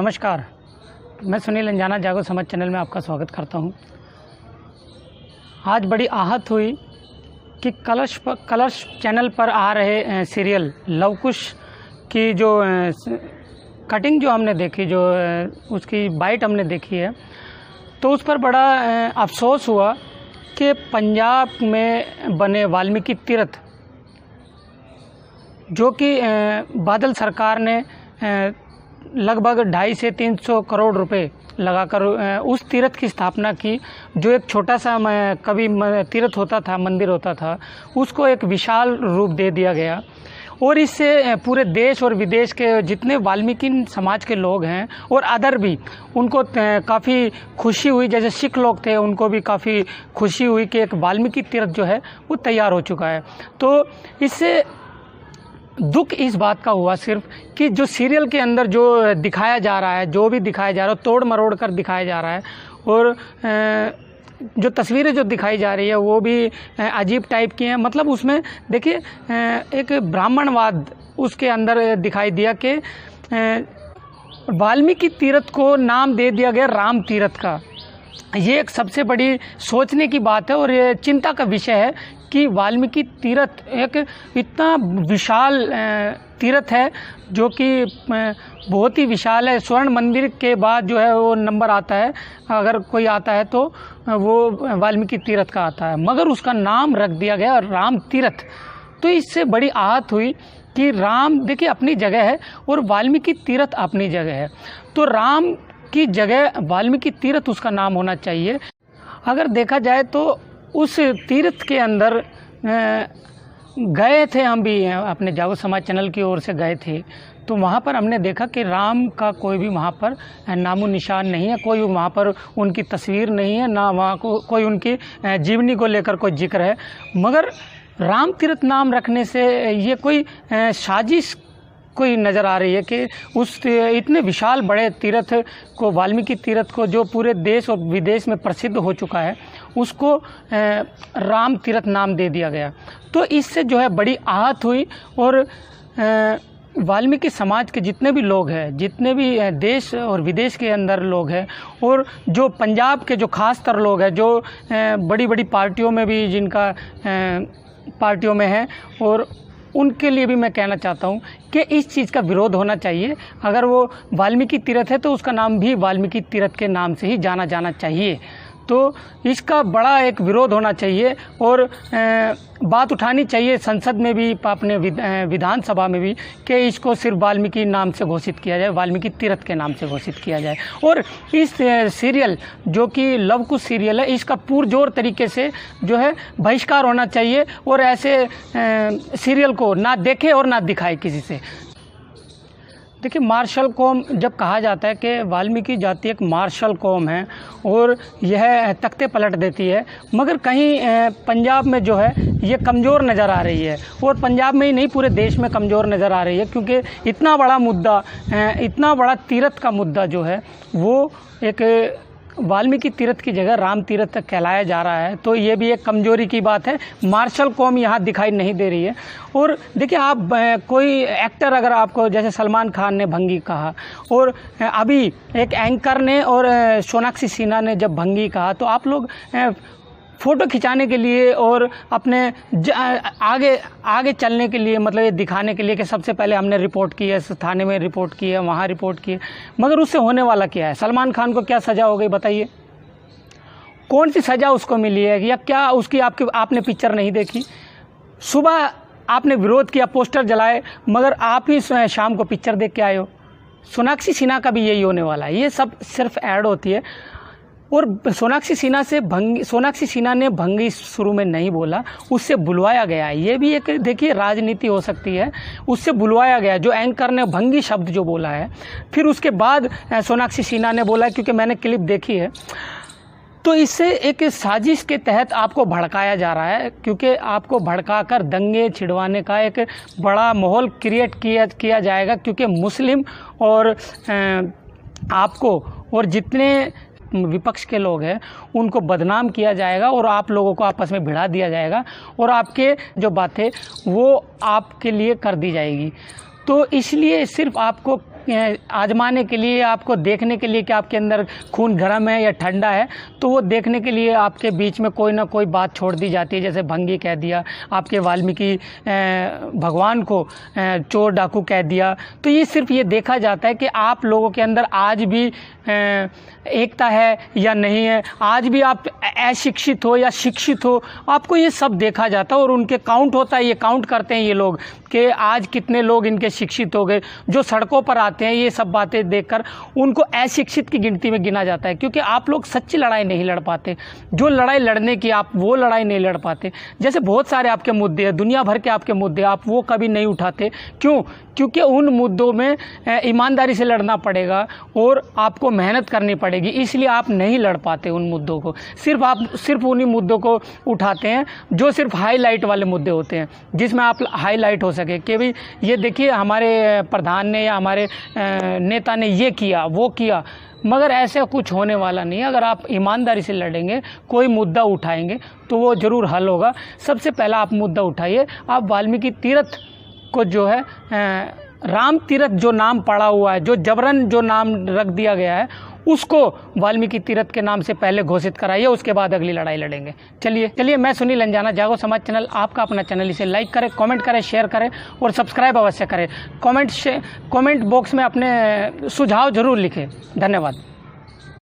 नमस्कार, मैं सुनील अंजाना जागो समाज चैनल में आपका स्वागत करता हूं। आज बड़ी आहत हुई कि कलर्स चैनल पर आ रहे सीरियल लव कुश की जो कटिंग जो हमने देखी, जो उसकी बाइट हमने देखी है, तो उस पर बड़ा अफसोस हुआ कि पंजाब में बने वाल्मीकि तीर्थ, जो कि बादल सरकार ने लगभग 250 से 300 करोड़ रुपए लगाकर उस तीर्थ की स्थापना की, जो एक छोटा सा कभी तीर्थ होता था, मंदिर होता था, उसको एक विशाल रूप दे दिया गया। और इससे पूरे देश और विदेश के जितने वाल्मीकि समाज के लोग हैं और अदर भी, उनको काफ़ी खुशी हुई। जैसे सिख लोग थे, उनको भी काफ़ी खुशी हुई कि एक वाल्मीकि तीर्थ जो है वो तैयार हो चुका है। तो इससे दुख इस बात का हुआ सिर्फ कि जो सीरियल के अंदर जो दिखाया जा रहा है, जो भी दिखाया जा रहा है, तोड़ मरोड़ कर दिखाया जा रहा है, और जो तस्वीरें जो दिखाई जा रही है वो भी अजीब टाइप की हैं। मतलब उसमें देखिए एक ब्राह्मणवाद उसके अंदर दिखाई दिया कि वाल्मीकि तीर्थ को नाम दे दिया गया राम तीर्थ का। ये एक सबसे बड़ी सोचने की बात है और ये चिंता का विषय है कि वाल्मीकि तीर्थ एक इतना विशाल तीर्थ है, जो कि बहुत ही विशाल है। स्वर्ण मंदिर के बाद जो है वो नंबर आता है, अगर कोई आता है तो वो वाल्मीकि तीर्थ का आता है, मगर उसका नाम रख दिया गया राम तीर्थ। तो इससे बड़ी आहत हुई कि राम देखिए अपनी जगह है और वाल्मीकि तीर्थ अपनी जगह है, तो राम की जगह वाल्मीकि तीर्थ उसका नाम होना चाहिए। अगर देखा जाए तो उस तीर्थ के अंदर गए थे, हम भी अपने जागो समाज चैनल की ओर से गए थे, तो वहाँ पर हमने देखा कि राम का कोई भी वहाँ पर नामो निशान नहीं है, कोई वहाँ पर उनकी तस्वीर नहीं है, ना वहाँ को कोई उनकी जीवनी को लेकर कोई जिक्र है। मगर राम तीर्थ नाम रखने से ये कोई साजिश कोई नज़र आ रही है कि उस इतने विशाल बड़े तीर्थ को, वाल्मीकि तीर्थ को, जो पूरे देश और विदेश में प्रसिद्ध हो चुका है, उसको राम तीर्थ नाम दे दिया गया। तो इससे जो है बड़ी आहत हुई। और वाल्मीकि समाज के जितने भी लोग हैं, जितने भी देश और विदेश के अंदर लोग हैं, और जो पंजाब के जो खासतर लोग हैं, जो बड़ी बड़ी पार्टियों में भी, जिनका पार्टियों में है, और उनके लिए भी मैं कहना चाहता हूँ कि इस चीज़ का विरोध होना चाहिए। अगर वो वाल्मीकि तीर्थ है तो उसका नाम भी वाल्मीकि तीर्थ के नाम से ही जाना जाना चाहिए। तो इसका बड़ा एक विरोध होना चाहिए और बात उठानी चाहिए संसद में भी, अपने विधानसभा में भी, कि इसको सिर्फ वाल्मीकि नाम से घोषित किया जाए, वाल्मीकि तीर्थ के नाम से घोषित किया जाए। और इस सीरियल जो कि लव कुश सीरियल है, इसका पुरजोर तरीके से जो है बहिष्कार होना चाहिए और ऐसे सीरियल को ना देखे और ना दिखाए किसी से। देखिए, मार्शल कौम जब कहा जाता है कि वाल्मीकि जाति एक मार्शल कौम है और यह तख्ते पलट देती है, मगर कहीं पंजाब में जो है ये कमज़ोर नज़र आ रही है, और पंजाब में ही नहीं पूरे देश में कमज़ोर नज़र आ रही है, क्योंकि इतना बड़ा मुद्दा, इतना बड़ा तीर्थ का मुद्दा जो है वो एक वाल्मीकि तीर्थ की जगह राम तीर्थ कहलाया जा रहा है। तो ये भी एक कमजोरी की बात है। मार्शल कौम यहाँ दिखाई नहीं दे रही है। और देखिए, आप कोई एक्टर, अगर आपको, जैसे सलमान खान ने भंगी कहा, और अभी एक एंकर ने और सोनाक्षी सिन्हा ने जब भंगी कहा, तो आप लोग फ़ोटो खिंचाने के लिए और अपने आगे चलने के लिए, मतलब ये दिखाने के लिए कि सबसे पहले हमने रिपोर्ट की है, थाने में रिपोर्ट की है, वहाँ रिपोर्ट की है, मगर उससे होने वाला क्या है? सलमान खान को क्या सज़ा हो गई बताइए? कौन सी सज़ा उसको मिली है? या क्या उसकी आपने पिक्चर नहीं देखी? सुबह आपने विरोध किया, पोस्टर जलाए, मगर आप ही शाम को पिक्चर देख के आए हो। सोनाक्षी सिन्हा का भी यही होने वाला है। ये सब सिर्फ ऐड होती है। और सोनाक्षी सिन्हा ने भंगी शुरू में नहीं बोला, उससे बुलवाया गया है। ये भी एक देखिए राजनीति हो सकती है। उससे बुलवाया गया, जो एंकर ने भंगी शब्द जो बोला है, फिर उसके बाद सोनाक्षी सिन्हा ने बोला, क्योंकि मैंने क्लिप देखी है। तो इससे एक साजिश के तहत आपको भड़काया जा रहा है, क्योंकि आपको भड़काकर दंगे छिड़वाने का एक बड़ा माहौल क्रिएट किया जाएगा, क्योंकि मुस्लिम और आपको और जितने विपक्ष के लोग हैं उनको बदनाम किया जाएगा और आप लोगों को आपस में भिड़ा दिया जाएगा और आपके जो बातें वो आपके लिए कर दी जाएगी। तो इसलिए सिर्फ आपको आजमाने के लिए, आपको देखने के लिए कि आपके अंदर खून गर्म है या ठंडा है, तो वो देखने के लिए आपके बीच में कोई ना कोई बात छोड़ दी जाती है। जैसे भंगी कह दिया, आपके वाल्मीकि भगवान को चोर डाकू कह दिया। तो ये सिर्फ ये देखा जाता है कि आप लोगों के अंदर आज भी एकता है या नहीं है, आज भी आप अशिक्षित हो या शिक्षित हो, आपको ये सब देखा जाता है। और उनके काउंट होता है, ये काउंट करते हैं ये लोग कि आज कितने लोग इनके शिक्षित हो गए। जो सड़कों पर आते हैं ये सब बातें देखकर उनको अशिक्षित की गिनती में गिना जाता है, क्योंकि आप लोग सच्ची लड़ाई नहीं लड़ पाते। जो लड़ाई लड़ने की, आप वो लड़ाई नहीं लड़ पाते। जैसे बहुत सारे आपके मुद्दे हैं, दुनिया भर के आपके मुद्दे, आप वो कभी नहीं उठाते। क्यों? क्योंकि उन मुद्दों में ईमानदारी से लड़ना पड़ेगा और आपको मेहनत करनी पड़ेगी, इसलिए आप नहीं लड़ पाते उन मुद्दों को। सिर्फ उन्हीं मुद्दों को उठाते हैं जो सिर्फ हाईलाइट वाले मुद्दे होते हैं, जिसमें आप हाईलाइट हो सके कि भाई ये देखिए हमारे प्रधान ने या हमारे नेता ने ये किया वो किया। मगर ऐसा कुछ होने वाला नहीं है। अगर आप ईमानदारी से लड़ेंगे, कोई मुद्दा उठाएंगे तो वो ज़रूर हल होगा। सबसे पहला आप मुद्दा उठाइए, आप वाल्मीकि तीर्थ को जो है राम तीर्थ जो नाम पड़ा हुआ है, जो जबरन जो नाम रख दिया गया है, उसको वाल्मीकि तीर्थ के नाम से पहले घोषित कराइए, उसके बाद अगली लड़ाई लड़ेंगे। चलिए मैं सुनील अंजाना, जागो समाज चैनल आपका अपना चैनल, इसे लाइक करें, कमेंट करें, शेयर करें और सब्सक्राइब अवश्य करें। कमेंट बॉक्स में अपने सुझाव जरूर लिखें। धन्यवाद।